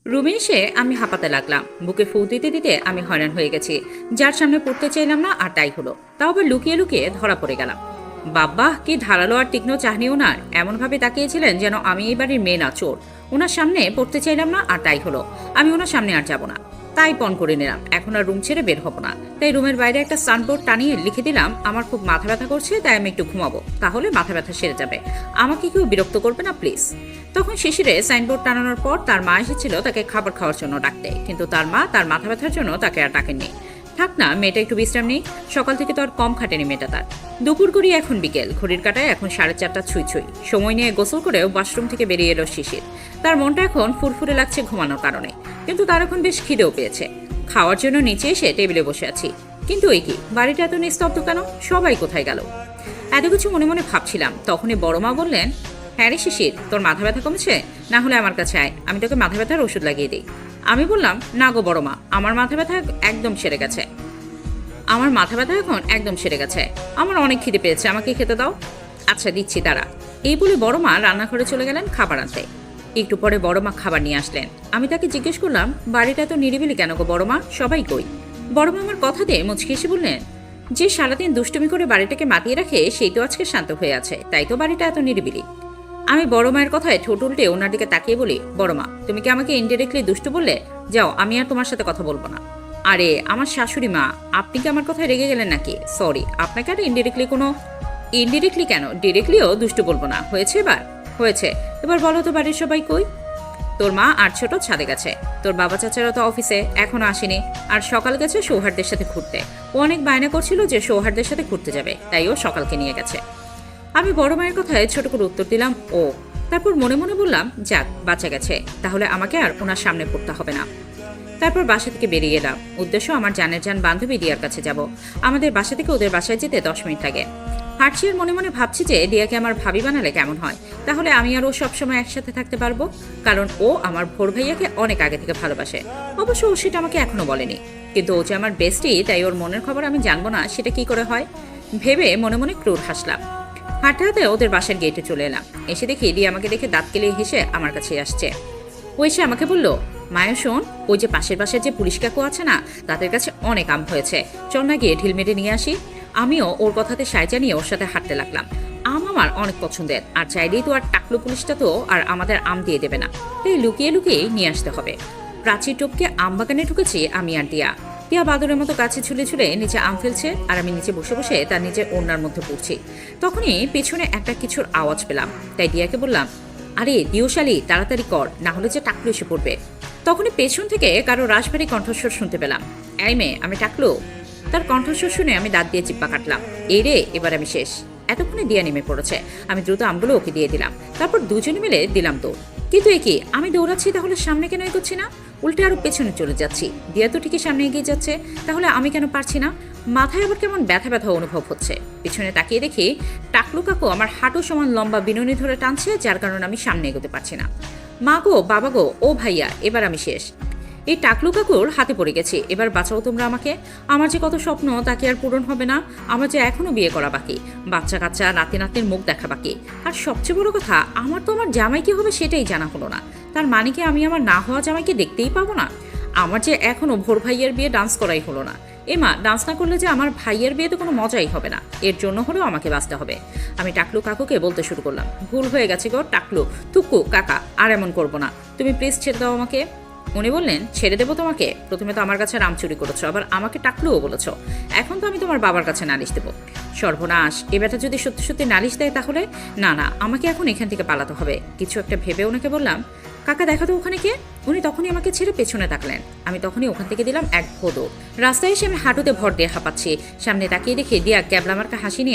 রুমে এসে আমি হাঁপাতে লাগলাম। বুকে ফু দিতে দিতে আমি হয়রান হয়ে গেছি। যার সামনে পড়তে চাইলাম না, আর তাই হলো। তাও আবার লুকিয়ে লুকিয়ে ধরা পড়ে গেলাম। বাব্বাহ, কি ধারালো আর তীক্ষ্ণ চাহনি ওনার! এমনভাবে তাকিয়েছিলেন যেন আমি এই বাড়ির মেয়ে না, চোর। ওনার সামনে পড়তে চাইলাম না, আর তাই হলো। আমি ওনার সামনে আর যাব না। তাই পণ করে নিলাম এখন আর রুম ছেড়ে বের হব না। তাই রুমের বাইরে একটা সানবোর্ড টানিয়ে লিখে দিলাম, আমার খুব মাথা ব্যথা করছে, তাই আমি একটু ঘুমাবো, তাহলে মাথা ব্যথা সেরে যাবে। আমাকে কেউ বিরক্ত করবে না প্লিজ। তখন শিশিরে সাইনবোর্ড টানানোর পর তার মা এসেছিল তাকে খাবার খাওয়ার জন্য ডাকতে, কিন্তু তার মা তার মাথা ব্যথার জন্য তাকে আর ডাকেননি। থাক না, মেয়েটা একটু বিশ্রাম নেই। সকাল থেকে তো আর কম খাটেনি মেয়েটা তার। দুপুর করি এখন বিকেল, ঘড়ির কাটায় এখন 4:30 ছুঁই ছুঁই। সময় নিয়ে গোসল করে ওয়াশরুম থেকে বেরিয়ে এলো শিশির। তার মনটা এখন ফুরফুরে লাগছে ঘুমানোর কারণে, কিন্তু তার এখন বেশ খিদেও পেয়েছে। খাওয়ার জন্য নিচে এসে টেবিলে বসে আছি, কিন্তু এই কি বাড়িটা এত নিস্তব্ধ কেন? সবাই কোথায় গেল? এত কিছু মনে মনে ভাবছিলাম, তখনই বড় মা বললেন, হ্যাঁ রে শিশির, তোর মাথা ব্যথা কমেছে? না হলে আমার কাছে আয়, আমি তোকে মাথা ব্যথার ওষুধ লাগিয়ে দিই। আমি বললাম, না গো বড় মা, আমার মাথা ব্যথা একদম সেরে গেছে। আমার মাথা ব্যথা এখন একদম সেরে গেছে। আমার অনেক খিদে পেয়েছে, আমাকে খেতে দাও। আচ্ছা দিচ্ছি তারা। এই বলে বড় মা রান্নাঘরে চলে গেলেন খাবার আনতে। একটু পরে বড় মা খাবার নিয়ে আসলেন। আমি তাকে জিজ্ঞেস করলাম, বাড়িটা তো নিরিবিলি কেন গো বড় মা, সবাই কই? বড় মা আমার কথা দিয়ে মুচকি এসে বললেন, যে সারাদিন দুষ্টুমি করে বাড়িটাকে মাতিয়ে রাখে সেই তো আজকে শান্ত হয়ে আছে, তাই তো বাড়িটা এত নিরিবিলি। আমি বড় মায়ের কথায় ঠোঁট উল্টে ওনার দিকে তাকিয়ে বলি, বড় মা, তুমি কি আমাকে ইনডিরেক্টলি দুষ্টু বললে? যাও, আমি আর তোমার সাথে কথা বলবো না। আরে আমার শাশুড়ি মা, আপনি কি আমার কথায় রেগে গেলেন নাকি? সরি, আপনাকে আর ইনডিরেক্টলি কেন, ডিরেক্টলিও দুষ্টু বলবো না। হয়েছে এবার? হয়েছে। এবার বলো তো বাড়ির সবাই কই? তোর মা আর ছোট ছাদে গেছে। তোর বাবা চাচারা তো অফিসে এখনো আসেনি। আর সকাল গেছে সৌহার্দের সাথে ঘুরতে। ও অনেক বায়না করছিল যে সৌহার্দের সাথে ঘুরতে যাবে, তাই ও সকালকে নিয়ে গেছে। আমি বড় মায়ের কথায় ছোট করে উত্তর দিলাম, ও। তারপর মনে মনে বললাম, যাক বাঁচা গেছে, তাহলে আমাকে আর ওনার সামনে পড়তে হবে না। তারপর বাসা থেকে বেরিয়ে এলাম। উদ্দেশ্য আমার জানের বান্ধবী দিয়ার কাছে যাব। আমাদের বাসা থেকে ওদের বাসায় যেতে 10 মিনিট লাগে। হাঁটছি আর মনে মনে ভাবছি যে দিয়াকে আমার ভাবি বানালে কেমন হয়, তাহলে আমি আর ও সবসময় একসাথে থাকতে পারবো। কারণ ও আমার ভোর ভাইয়াকে অনেক আগে থেকে ভালোবাসে। অবশ্য ও সেটা আমাকে এখনো বলেনি, কিন্তু ও যে আমার বেস্টি, তাই ওর মনের খবর আমি জানবো না সেটা কি করে হয় ভেবে মনে মনে ক্রুর হাসলাম। হাঁটতে হাঁটতে ওদের বাসার গেটে চলে এলাম। এসে দেখি দিয়া আমাকে দেখে দাঁত কেলিয়ে হেসে আমার কাছে আসছে। ও এসে আমাকে বলল, মায়া শোন, ওই যে পাশের বাসার যে পুলিশ কাকু আছে না, তাদের কাছে অনেক আম হয়েছে, চল না গিয়ে ঢিল মেরে নিয়ে আসি। আমিও ওর কথাতে সাইজা নিয়ে ওর সাথে হাঁটতে লাগলাম। আম আমার অনেক পছন্দের, আর চাইলেই তো আর টাকলু পুলিশটা তো আর আমাদের আম দিয়ে দেবে না, তাই লুকিয়ে লুকিয়ে নিয়ে আসতে হবে। প্রাচীর টপকে আম বাগানে ঢুকেছি আমি আর দিয়া। দিয়া বাদরের মতো গাছে ঝুলে ঝুলে নিচে আম ফেলছে, আর আমি নিচে বসে বসে তার নিজের ওড়নার মধ্যে পড়ছি। তখনই পেছনে একটা কিছুর আওয়াজ পেলাম, তাই দিয়াকে বললাম, আরে দিওশালি, তাড়াতাড়ি কর, না হলে যে টাকলু এসে পড়বে। তখনই পেছন থেকে কারো রাশভারী কণ্ঠস্বর শুনতে পেলাম, এই মেয়ে, আমি টাকলু। তার কণ্ঠস্বর শুনে আমি দাঁত দিয়ে চিপ্পা কাটলাম। এই রে, এবার আমি শেষ। এতক্ষণে দিয়া নেমে পড়েছে। আমি দ্রুত আমগুলো ওকে দিয়ে দিলাম, তারপর দুজনে মিলে দিলাম দৌড়। কিন্তু এ কি, আমি দৌড়াচ্ছি তাহলে সামনে কেন এগোচ্ছি না, উল্টে আরো পেছনে চলে যাচ্ছি। দিয়া তো ঠিকই সামনে এগিয়ে যাচ্ছে, তাহলে আমি কেন পারছি না? মাথায় আবার কেমন ব্যথা ব্যথা অনুভব হচ্ছে। পিছনে তাকিয়ে দেখি টাকলু কাকু আমার হাঁটু সমান লম্বা বিনুনি ধরে টানছে, যার কারণে আমি সামনে এগোতে পারছি না। মা গো, বাবা গো, ও ভাইয়া, এবার আমি শেষ। এই টাকলু কাকুর হাতে পড়ে গেছি, এবার বাঁচাও তোমরা আমাকে। আমার যে কত স্বপ্ন, তাকে আর পূরণ হবে না। আমার যে এখনো বিয়ে করা বাকি, বাচ্চা কাচ্চা নাতি নাতনির মুখ দেখা বাকি। আর সবচেয়ে বড় কথা, আমার তো আমার জামাই কি হবে সেটাই জানা হলো না। তার মানে কি আমি আমার না হওয়া জামাইকে দেখতেই পাবো না? আমার যে এখনো ভোর ভাইয়ের বিয়ে ডান্স করাই হলো না। এমা, ডান্স না করলে যে আমার ভাইয়ের বিয়েতে কোনো মজাই হবে না। এর জন্য হলেও আমাকে বাঁচতে হবে। আমি টাকলু কাকুকে বলতে শুরু করলাম, ভুল হয়ে গেছে গো টাকলু, থুকু কাকা, আর এমন করবো না। তুমি প্লিজ ছেড়ে দাও আমাকে। উনি বললেন, ছেড়ে দেবো তোমাকে? প্রথমে তো আমার কাছে রাম চুরি করেছো, আবার আমাকে টাকলুও বলেছো। এখন তো আমি তোমার বাবার কাছে নালিশ দেবো। সর্বনাশ, এ ব্যাটা যদি সত্যি সত্যি নালিশ দেয় তাহলে? না না, আমাকে এখন এখান থেকে পালাতে হবে। কিছু একটা ভেবে ওনাকে বললাম, কাকা দেখো তো ওখানে কে? উনি তখনই আমাকে ছেড়ে পেছনে তাকলেন। আমি তখনই ওখান থেকে দিলাম এক ভোদো। রাস্তায় এসে আমি হাঁটুতে ভর দিয়ে হাঁপাচ্ছি। সামনে তাকিয়ে দেখে দিয়া ক্যাবলা মার্কা হাসি নিয়ে